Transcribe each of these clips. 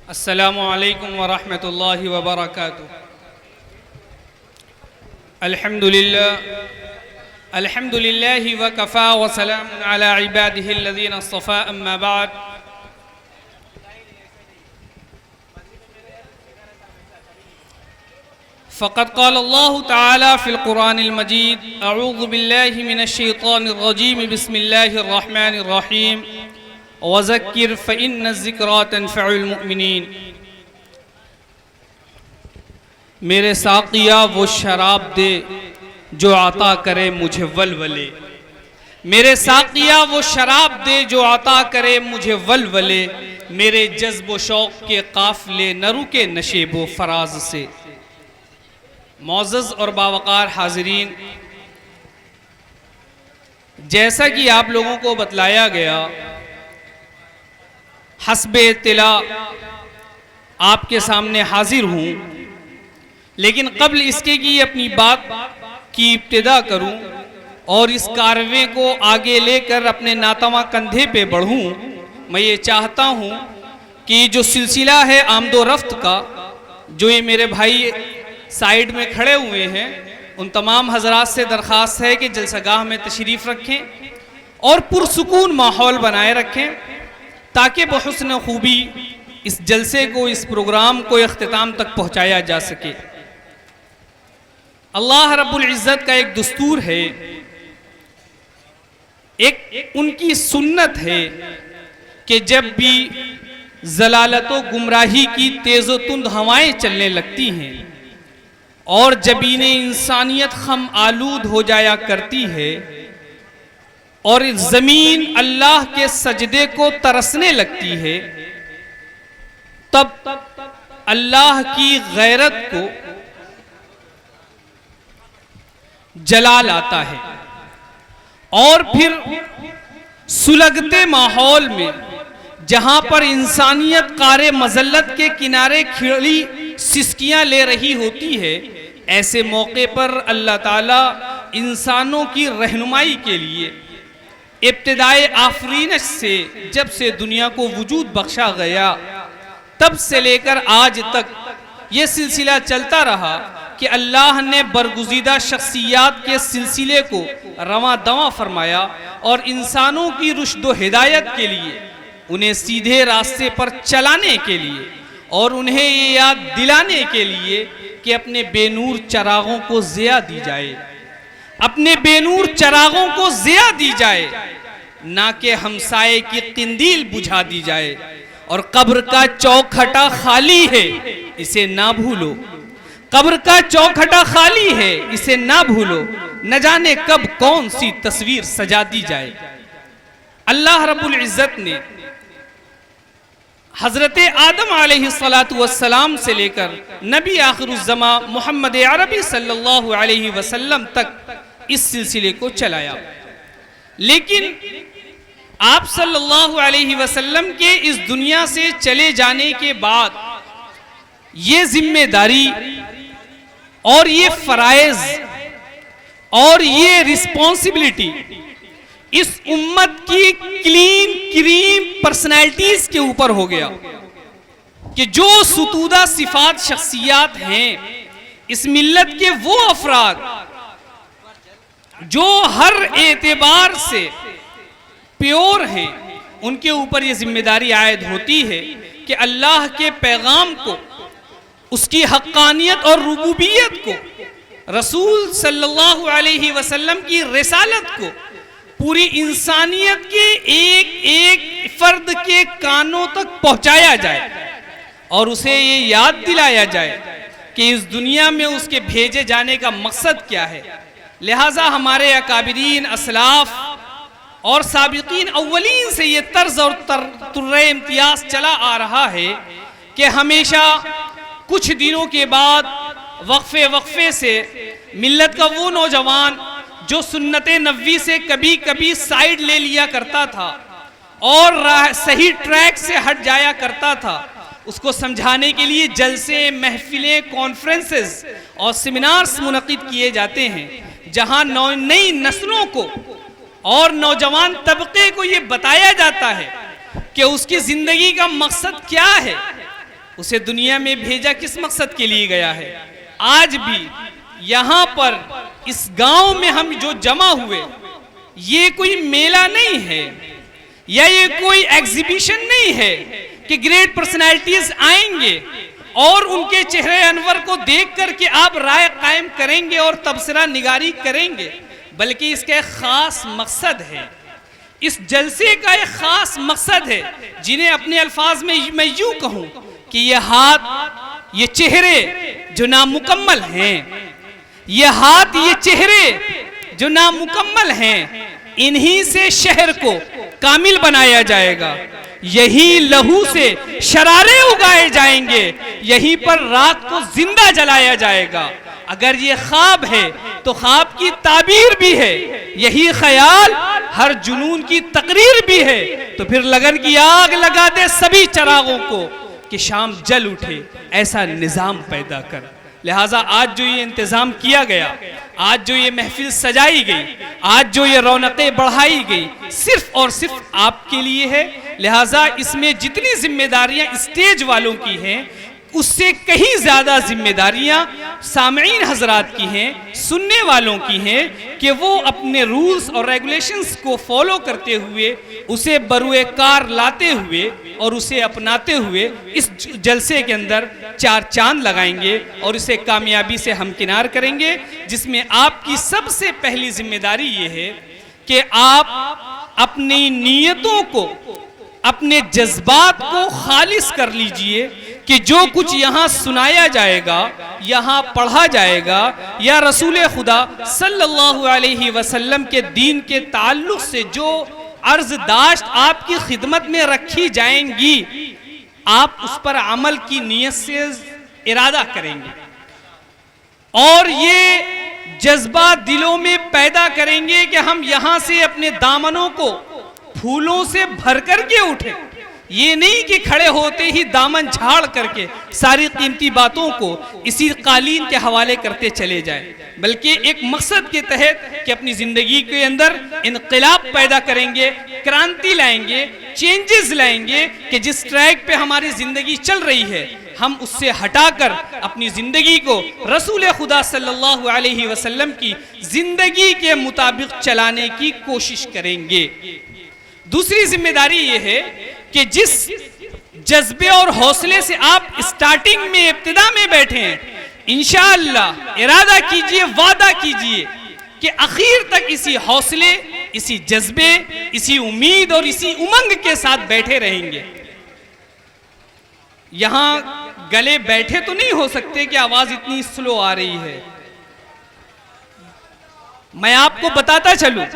अस्सलामु अलैकुम व रहमतुल्लाहि व बरकातुहू। अल्हम्दुलिल्लाहि व कफ़ा व सलामुन अला इबादिहि अल्लज़ीना इस्तफ़ा, अम्मा बाद। फ़क़द क़ाल अल्लाहु तआला फ़िल क़ुरानिल मजीद, अऊज़ु बिल्लाहि मिनश शैतानिर रजीम, बिस्मिल्लाहिर रहमानिर रहीम, वज़क्किर फ़इन्नज़्ज़िक्रा तन्फ़उल मुमिनीन। मेरे साक़िया वो शराब दे जो अता करे मुझे वलवले। मेरे साक़िया वो शराब दे जो अता करे मुझे वलवले। मेरे जज्ब व शौक़ के काफ़िले न रुके नशेब व फराज से। मौज़्ज़ज़ और बावक़ार हाज़रीन, जैसा कि आप लोगों को बतलाया गया, हस्बे इत्तिला आपके सामने हाजिर हूँ, लेकिन कब्ल इसके कि अपनी बात की इब्तिदा करूँ और इस कारवे को आगे लेकर अपने नातवा कंधे पे बढ़ूँ, मैं ये चाहता हूँ कि जो सिलसिला है आमदो रफ्त का, जो ये मेरे भाई साइड में खड़े हुए हैं, उन तमाम हजरात से दरख्वास्त है कि जलसागाह में तशरीफ़ रखें और पुरसुकून माहौल बनाए रखें, ताकि बहुस्न खूबी इस जलसे को, इस प्रोग्राम को इख्तिताम तक पहुँचाया जा सके। अल्लाह रब्बुल इज़्ज़त का एक दस्तूर है, एक उनकी सुन्नत है कि जब भी ज़लालत व गुमराही की तेज़ व तुंद हवाएं चलने लगती हैं और जबीने इंसानियत खम आलूद हो जाया करती है और ज़मीन अल्लाह के सजदे को तरसने लगती है, तब अल्लाह की गैरत को जलाल आता है और फिर सुलगते माहौल में, जहां पर इंसानियत कारे मजल्लत के किनारे खिड़ी सिसकियां ले रही होती है, ऐसे मौके पर अल्लाह ताला इंसानों की रहनुमाई के लिए इब्तिदाए आफरीनश से, जब से दुनिया को वजूद बख्शा गया, तब से लेकर आज तक ये सिलसिला चलता रहा कि अल्लाह ने बरगुज़ीदा शख्सियात के सिलसिले को रवां दवां फरमाया और इंसानों की रुश्द व हिदायत के लिए, उन्हें सीधे रास्ते पर चलाने के लिए और उन्हें ये याद दिलाने के लिए कि अपने बेनूर चरागों को ज़िया दी जाए, अपने बेनूर चरागों को ज़िया दी जाए, ना कि हमसाये की किंदील बुझा दी जाए। और कब्र का चौखटा खाली है, इसे ना भूलो। कब्र का चौखटा खाली है, इसे ना भूलो। न जाने कब कौन सी तस्वीर सजा दी जाए। अल्लाह रब्बुल इज़्ज़त ने हज़रत आदम अलैहिस्सलातु वस्सलाम से लेकर नबी आखिरुज़्ज़मा मोहम्मद अरबी सल्लल्लाहु अलैहि वसल्लम तक इस सिलसिले को चलाया, लेकिन आप सल्लल्लाहु अलैहि वसल्लम के इस दुनिया से चले जाने के बाद ये जिम्मेदारी और ये फराइज और ये रिस्पॉन्सिबिलिटी इस उम्मत की क्लीन क्रीम पर्सनैलिटीज के ऊपर हो गया कि जो सुतूदा सिफात शख्सियात हैं इस मिल्लत के, वो अफराद जो हर एतबार से प्योर हैं, उनके ऊपर ये जिम्मेदारी आयद होती है कि अल्लाह के पैगाम को, उसकी हक्कानियत और रुबूबियत को, रसूल सल्लल्लाहु अलैहि वसल्लम की रिसालत को पूरी इंसानियत के एक एक फर्द के कानों तक पहुंचाया जाए और उसे ये याद दिलाया जाए कि इस दुनिया में उसके भेजे जाने का मकसद क्या है। लिहाजा हमारे अकाबिरीन, असलाफ और साबिकीन अव्वलीन से ये तर्ज और तुर्रे इम्तियाज चला आ रहा है कि हमेशा कुछ दिनों के बाद वक्फे से मिल्लत का वो नौजवान जो सुन्नत नबवी से कभी कभी साइड ले लिया करता था और सही ट्रैक से हट जाया करता था, उसको समझाने के लिए जलसे, महफिलें, कॉन्फ्रेंसेस और सेमिनार्स मुनक़िद किए जाते हैं, जहां नई नस्लों को और नौजवान तबके को ये बताया जाता है कि उसकी जिंदगी का मकसद क्या है, उसे दुनिया में भेजा किस मकसद के लिए गया है। आज भी यहाँ पर इस गांव में हम जो जमा हुए, ये कोई मेला नहीं है या ये कोई एग्जीबिशन नहीं है कि ग्रेट पर्सनैलिटीज आएंगे और उनके चेहरे अनवर को देख करके आप राय कायम करेंगे और तबसरा निगारी करेंगे, बल्कि इसका एक खास मकसद है। इस जलसे का एक खास मकसद है, जिन्हें अपने अल्फाज में मैं यूं कहूं कि ये हाथ, ये चेहरे जो नामुकम्मल हैं, ये हाथ, ये चेहरे जो नामुकम्मल हैं, इन्हीं से शहर को कामिल बनाया जाएगा। यही लहू से शरारे उगाए जाएंगे, यहीं पर रात को जिंदा जलाया जाएगा। अगर ये ख्वाब है तो ख्वाब की ताबीर भी है, यही ख्याल हर जुनून की तकरीर भी है। तो फिर लगन की आग लगा दे सभी चरागों को कि शाम जल उठे, ऐसा निजाम पैदा कर। लिहाजा आज जो ये इंतजाम किया गया, आज जो ये महफिल सजाई गई, आज जो ये रौनकें बढ़ाई गई, सिर्फ और सिर्फ आपके लिए है। लिहाजा इसमें जितनी जिम्मेदारियां स्टेज वालों की हैं, उससे कहीं ज्यादा जिम्मेदारियां सामईन हजरात की हैं, सुनने वालों की हैं, कि वो अपने रूल्स और रेगुलेशंस को फॉलो करते हुए, उसे बरुए कार लाते हुए और उसे अपनाते हुए इस जलसे के अंदर चार चांद लगाएंगे और इसे कामयाबी से हमकिनार करेंगे। जिसमें आपकी सबसे पहली जिम्मेदारी ये है कि आप अपनी नीयतों को, अपने जज्बात को खालिस कर लीजिए कि जो कुछ यहाँ सुनाया जाएगा, यहाँ पढ़ा जाएगा, या रसूल खुदा सल्लल्लाहु अलैहि वसल्लम के दीन के ताल्लुक से जो अर्ज़दाश्त आपकी खिदमत में रखी जाएंगी, आप उस पर अमल की नीयत से इरादा करेंगे और ये जज्बा दिलों में पैदा करेंगे कि हम यहाँ से अपने दामनों को फूलों से भर करके उठे। ये नहीं कि खड़े होते ही दामन झाड़ करके सारी कीमती बातों को इसी कालीन के हवाले करते चले जाएं, बल्कि एक मकसद के तहत कि अपनी जिंदगी के अंदर इनकलाब पैदा करेंगे, क्रांति लाएंगे, चेंजेस लाएंगे कि जिस ट्रैक पे हमारी जिंदगी चल रही है हम उससे हटाकर अपनी जिंदगी को रसूल खुदा सल्लल्लाहु अलैहि वसल्लम की जिंदगी के मुताबिक चलाने की कोशिश करेंगे। दूसरी जिम्मेदारी ये है कि जिस जज्बे और हौसले से आप स्टार्टिंग में, इब्तिदा में बैठे हैं, इंशाअल्लाह इरादा कीजिए, वादा कीजिए कि आखिर तक इसी हौसले, इसी जज्बे, इसी उम्मीद और इसी उमंग के साथ बैठे रहेंगे। यहां गले बैठे तो नहीं हो सकते कि आवाज इतनी स्लो आ रही है। मैं आपको बताता चलूं,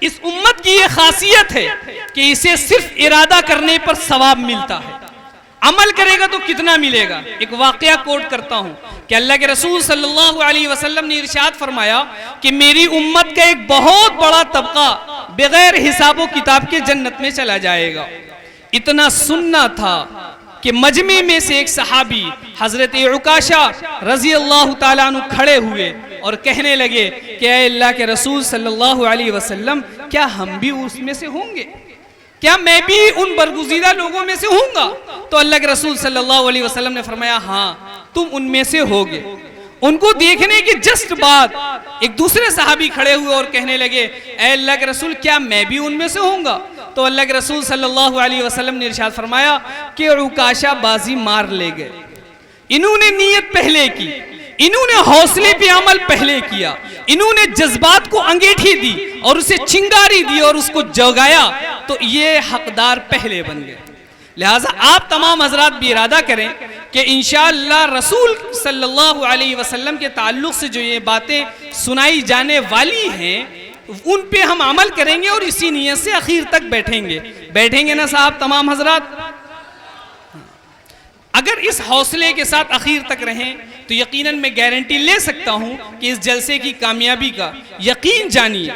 इस उम्मत की ये खासियत है कि इसे सिर्फ इरादा करने पर सवाब मिलता है, अमल करेगा तो कितना मिलेगा। एक वाकया कोट करता हूं कि अल्लाह के रसूल सल्लल्लाहु अलैहि वसल्लम ने इरशाद फरमाया कि मेरी उम्मत का एक बहुत बड़ा तबका बगैर हिसाबो किताब के जन्नत में चला जाएगा। इतना सुनना था कि मजमे में से एक सहाबी हजरत उकाशा रजी अल्लाह ताला अन्हु खड़े हुए और कहने लगे कि ऐ अल्लाह के रसूल सल्लल्लाहु अलैहि वसल्लम, क्या हम भी उसमें से होंगे? क्या मैं भी उन बरगुज़ीदा लोगों में से होऊंगा? तो अल्लाह के रसूल सल्लल्लाहु अलैहि वसल्लम ने फरमाया, हाँ तुम उनमें से होगे। उनको देखने के जस्ट बाद एक दूसरे सहाबी खड़े हुए और कहने लगे, ऐ अल्लाह के रसूल, क्या मैं भी उनमें से होऊंगा? तो अल्लाह के रसूल सल्लल्लाहु अलैहि वसल्लम ने इरशाद फरमाया कि उकाशा बाजी मार ले गए। इन्होंने नीयत पहले की, इन्होंने हौसले पे अमल पहले किया, इन्होंने जज्बात को अंगीठी दी और उसे चिंगारी दी और उसको जगाया, तो ये हकदार पहले बन गए। लिहाजा आप तमाम हजरात भी इरादा करें कि इंशाअल्लाह रसूल सल्लल्लाहु अलैहि वसल्लम के ताल्लुक से जो ये बातें सुनाई जाने वाली हैं उन पे हम अमल करेंगे और इसी नीयत से आखिर तक बैठेंगे ना साहब तमाम हजरात। अगर इस हौसले के साथ आखिर तक रहें तो यकीनन मैं गारंटी ले सकता हूं कि इस जलसे की कामयाबी का यकीन जानिए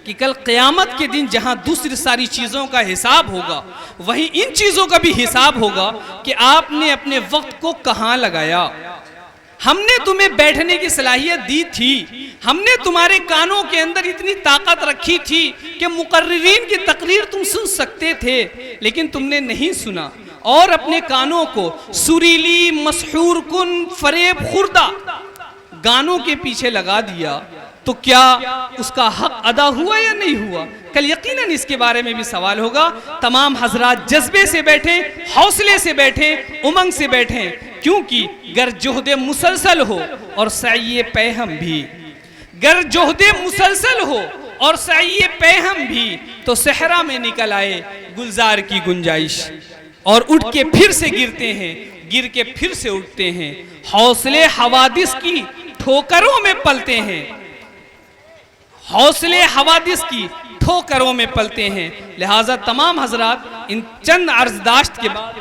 कि कल क़यामत के दिन जहां दूसरी सारी चीज़ों का हिसाब होगा, वहीं इन चीज़ों का भी हिसाब होगा कि आपने अपने वक्त को कहां लगाया। हमने तुम्हें बैठने की सलाहियत दी थी, हमने तुम्हारे कानों के अंदर इतनी ताकत रखी थी कि मुकर्रिरीन की तकरीर तुम सुन सकते थे, लेकिन तुमने नहीं सुना। और अपने कानों को सुरीली मसहूर कुन फरेब खुर्दा गानों के पीछे लगा दिया, तो क्या उसका हक अदा हुआ या नहीं हुआ? कल यकीनन इसके बारे में भी सवाल होगा। तमाम हजरात जज्बे से बैठे, हौसले से बैठे, उमंग से बैठे, क्योंकि गर जोहदे मुसलसल हो और सईये पैहम भी, गर जोहदे मुसलसल हो और सईये पैहम भी, तो सहरा में निकल आए गुलजार की गुंजाइश, और उठ के फिर से गिरते हैं, गिर के फिर से उठते हैं, हौसले हवादिस की ठोकरों में पलते हैं, हौसले हवादिस की ठोकरों में पलते हैं। लिहाजा तमाम हजरात इन चंद अर्जदाश्त के बाद